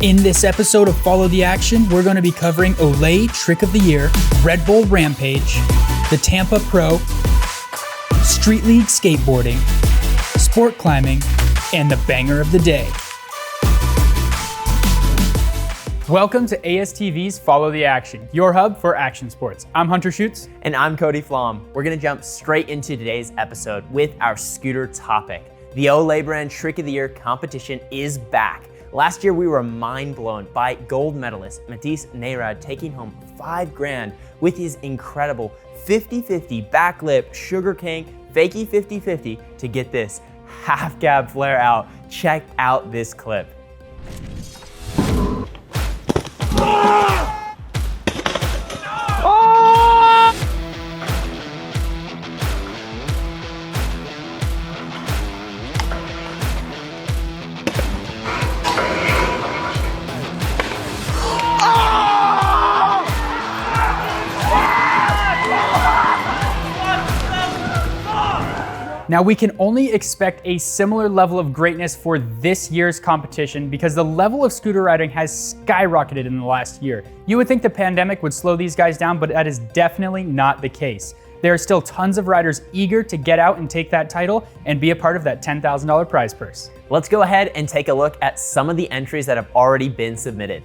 In this episode of Follow the Action, we're going to be covering Olay Trick of the Year, Red Bull Rampage, the Tampa Pro, Street League Skateboarding, Sport Climbing, and the Banger of the Day. Welcome to ASTV's Follow the Action, your hub for action sports. I'm Hunter Schutz. And I'm Cody Flom. We're gonna jump straight into today's episode with our scooter topic. The Olay brand Trick of the Year competition is back. Last year, we were mind blown by gold medalist Matisse Neyrad taking home $5,000 with his incredible 50-50 backlip sugarcane fakie 50-50 to get this half cab flare out. Check out this clip. Now we can only expect a similar level of greatness for this year's competition because the level of scooter riding has skyrocketed in the last year. You would think the pandemic would slow these guys down, but that is definitely not the case. There are still tons of riders eager to get out and take that title and be a part of that $10,000 prize purse. Let's go ahead and take a look at some of the entries that have already been submitted.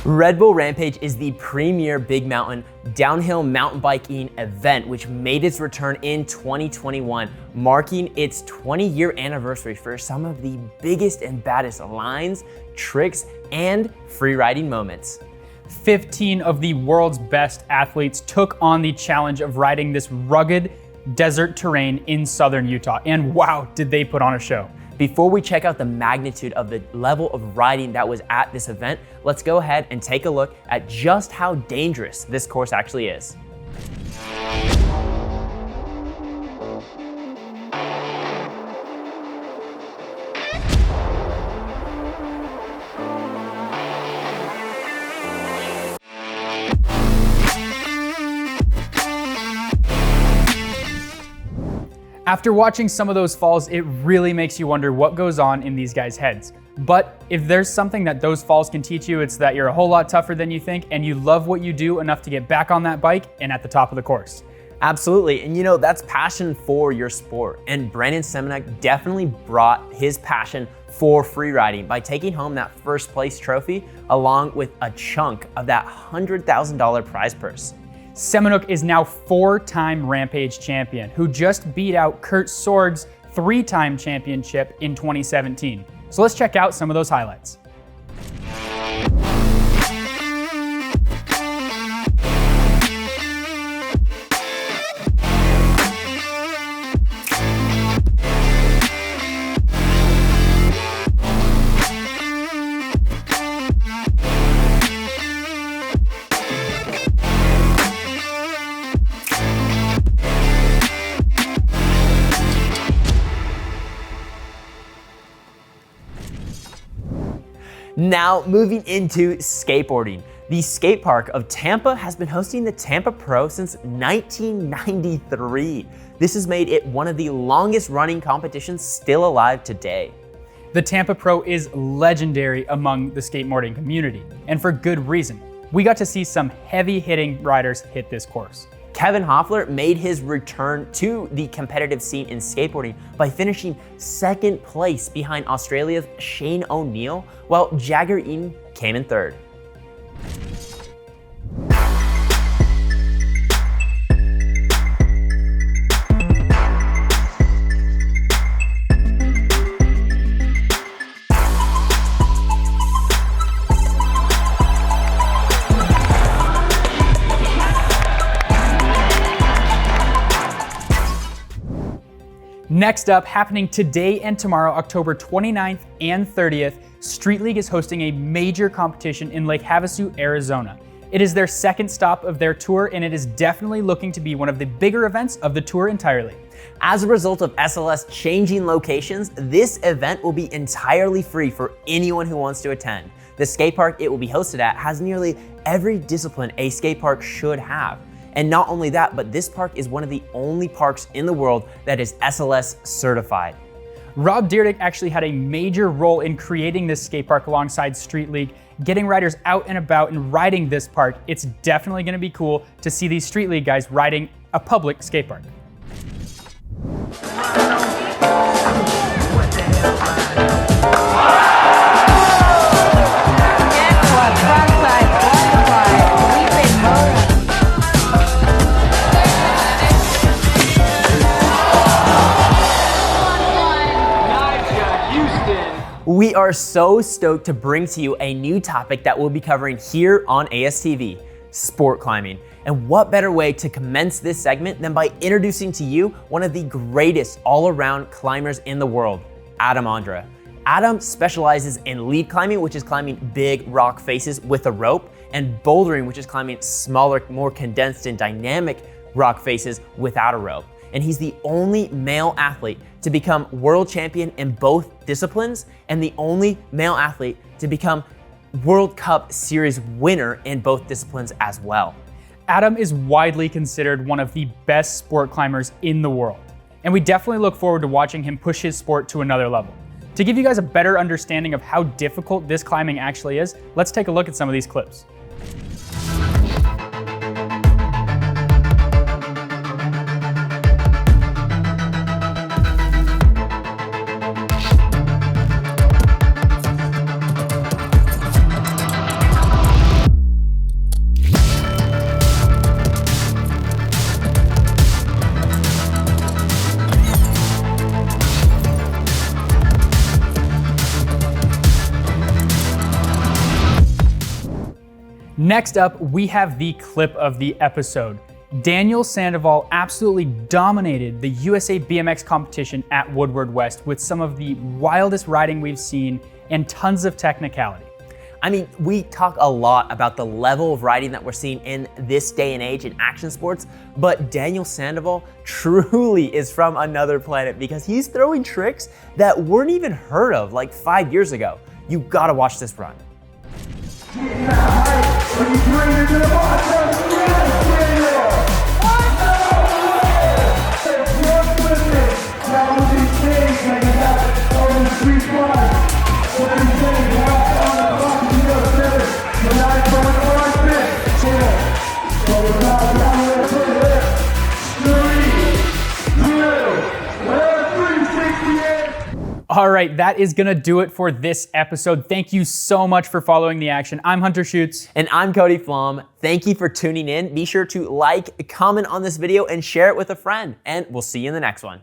Red Bull Rampage is the premier big mountain downhill mountain biking event, which made its return in 2021, marking its 20-year anniversary for some of the biggest and baddest lines, tricks, and free riding moments. 15 of the world's best athletes took on the challenge of riding this rugged desert terrain in southern Utah, and wow, did they put on a show. Before we check out the magnitude of the level of riding that was at this event, let's go ahead and take a look at just how dangerous this course actually is. After watching some of those falls, it really makes you wonder what goes on in these guys' heads. But if there's something that those falls can teach you, it's that you're a whole lot tougher than you think and you love what you do enough to get back on that bike and at the top of the course. Absolutely, and you know, that's passion for your sport. And Brandon Semenuk definitely brought his passion for free riding by taking home that first place trophy along with a chunk of that $100,000 prize purse. Semenuk is now 4-time Rampage champion, who just beat out Kurt Sorg's 3-time championship in 2017. So let's check out some of those highlights. Now moving into skateboarding. The skate park of Tampa has been hosting the Tampa Pro since 1993. This has made it one of the longest running competitions still alive today. The Tampa Pro is legendary among the skateboarding community, and for good reason. We got to see some heavy-hitting riders hit this course. Kevin Hoffler made his return to the competitive scene in skateboarding by finishing second place behind Australia's Shane O'Neill, while Jagger Eaton came in third. Next up, happening today and tomorrow, October 29th and 30th, Street League is hosting a major competition in Lake Havasu, Arizona. It is their second stop of their tour, and it is definitely looking to be one of the bigger events of the tour entirely. As a result of SLS changing locations, this event will be entirely free for anyone who wants to attend. The skate park it will be hosted at has nearly every discipline a skate park should have. And not only that, but this park is one of the only parks in the world that is SLS certified. Rob Dyrdek actually had a major role in creating this skate park alongside Street League, getting riders out and about and riding this park. It's definitely gonna be cool to see these Street League guys riding a public skate park. We are so stoked to bring to you a new topic that we'll be covering here on ASTV, sport climbing. And what better way to commence this segment than by introducing to you one of the greatest all-around climbers in the world, Adam Ondra. Adam specializes in lead climbing, which is climbing big rock faces with a rope, and bouldering, which is climbing smaller, more condensed and dynamic rock faces without a rope. And he's the only male athlete to become world champion in both disciplines, and the only male athlete to become World Cup Series winner in both disciplines as well. Adam is widely considered one of the best sport climbers in the world, and we definitely look forward to watching him push his sport to another level. To give you guys a better understanding of how difficult this climbing actually is, let's take a look at some of these clips. Next up, we have the clip of the episode. Daniel Sandoval absolutely dominated the USA BMX competition at Woodward West with some of the wildest riding we've seen and tons of technicality. I mean, we talk a lot about the level of riding that we're seeing in this day and age in action sports, but Daniel Sandoval truly is from another planet because he's throwing tricks that weren't even heard of like 5 years ago. You gotta watch this run. All right, that is gonna do it for this episode. Thank you so much for following the action. I'm Hunter Schutz. And I'm Cody Flom. Thank you for tuning in. Be sure to like, comment on this video, and share it with a friend. And we'll see you in the next one.